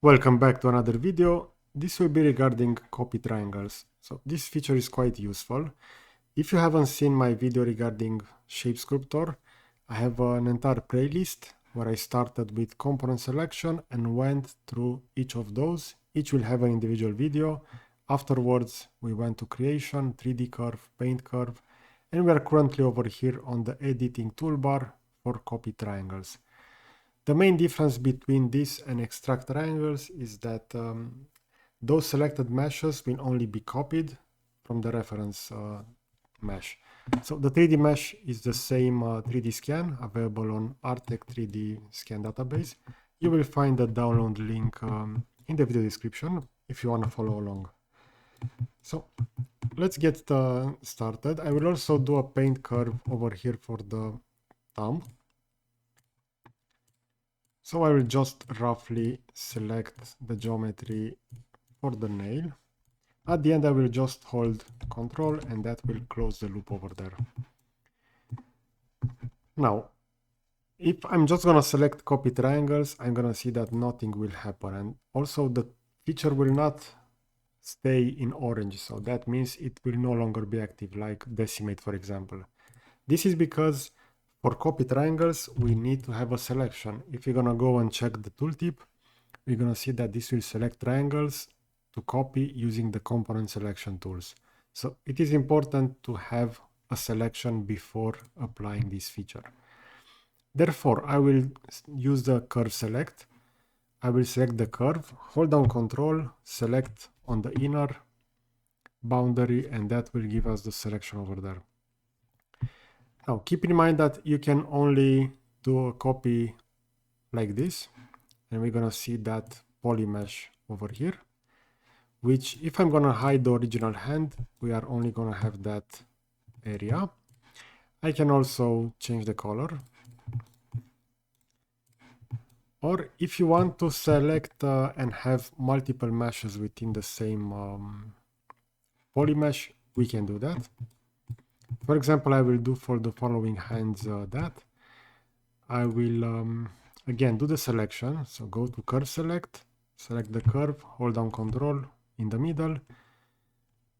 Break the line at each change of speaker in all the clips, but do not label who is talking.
Welcome back to another video. This will be regarding copy triangles. So this feature is quite useful. If you haven't seen my video regarding Shape Sculptor, I have an entire playlist where I started with component selection and went through each of those. Each will have an individual video. Afterwards, we went to creation, 3D curve, paint curve, and we are currently over here on the editing toolbar for copy triangles. The main difference between this and extract triangles is that those selected meshes will only be copied from the reference mesh. So the 3D mesh is the same 3D scan available on Artec 3D scan database. You will find the download link in the video description if you want to follow along. So let's get started. I will also do a paint curve over here for the thumb. So I will just roughly select the geometry for the nail. At the end, I will just hold Ctrl and that will close the loop over there. Now, if I'm just going to select copy triangles, I'm going to see that nothing will happen. And also the feature will not stay in orange. So that means it will no longer be active, like decimate, for example. This is because for copy triangles, we need to have a selection. If you're gonna go and check the tooltip, we're gonna see that this will select triangles to copy using the component selection tools. So it is important to have a selection before applying this feature. Therefore, I will use the curve select. I will select the curve, hold down Ctrl, select on the inner boundary, and that will give us the selection over there. Now, keep in mind that you can only do a copy like this, and we're gonna see that poly mesh over here, which if I'm gonna hide the original hand, we are only gonna have that area. I can also change the color. Or if you want to select and have multiple meshes within the same poly mesh, we can do that. For example, I will do for the following hands that. I will, again, do the selection. So go to curve select, select the curve, hold down Ctrl in the middle.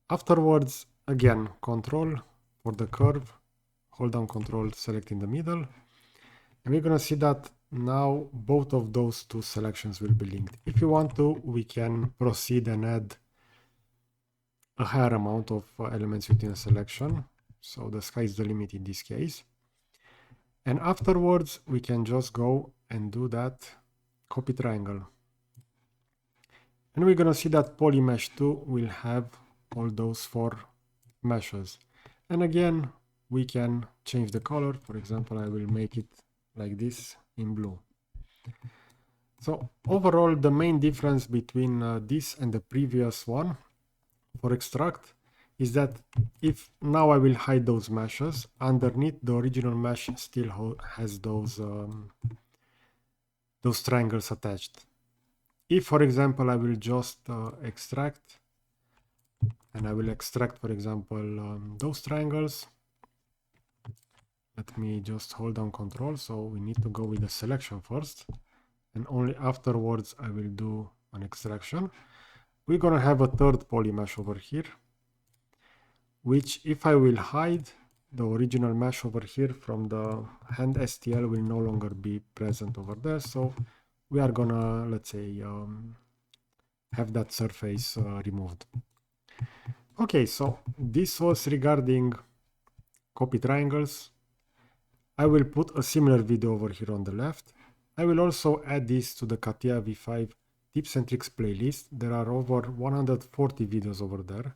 Afterwards, again, Ctrl for the curve, hold down Ctrl, select in the middle. And we're going to see that now both of those two selections will be linked. If you want to, we can proceed and add a higher amount of elements within a selection. So the sky is the limit in this case. And afterwards, we can just go and do that copy triangle. And we're going to see that poly mesh 2 will have all those 4 meshes. And again, we can change the color. For example, I will make it like this in blue. So overall, the main difference between this and the previous one for extract is that if now I will hide those meshes, underneath the original mesh still has those triangles attached. If, for example, I will just extract, and I will extract, for example, those triangles. Let me just hold down Ctrl, so we need to go with the selection first, and only afterwards I will do an extraction. We're gonna have a third poly mesh over here, which if I will hide, the original mesh over here from the hand STL will no longer be present over there. So we are gonna, let's say, have that surface removed. Okay, so this was regarding copy triangles. I will put a similar video over here on the left. I will also add this to the CATIA V5 tips and tricks playlist. There are over 140 videos over there.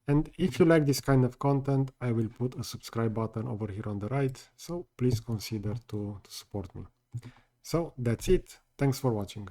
And if you like this kind of content, I will put a subscribe button over here on the right. So please consider to support me. So that's it. Thanks for watching.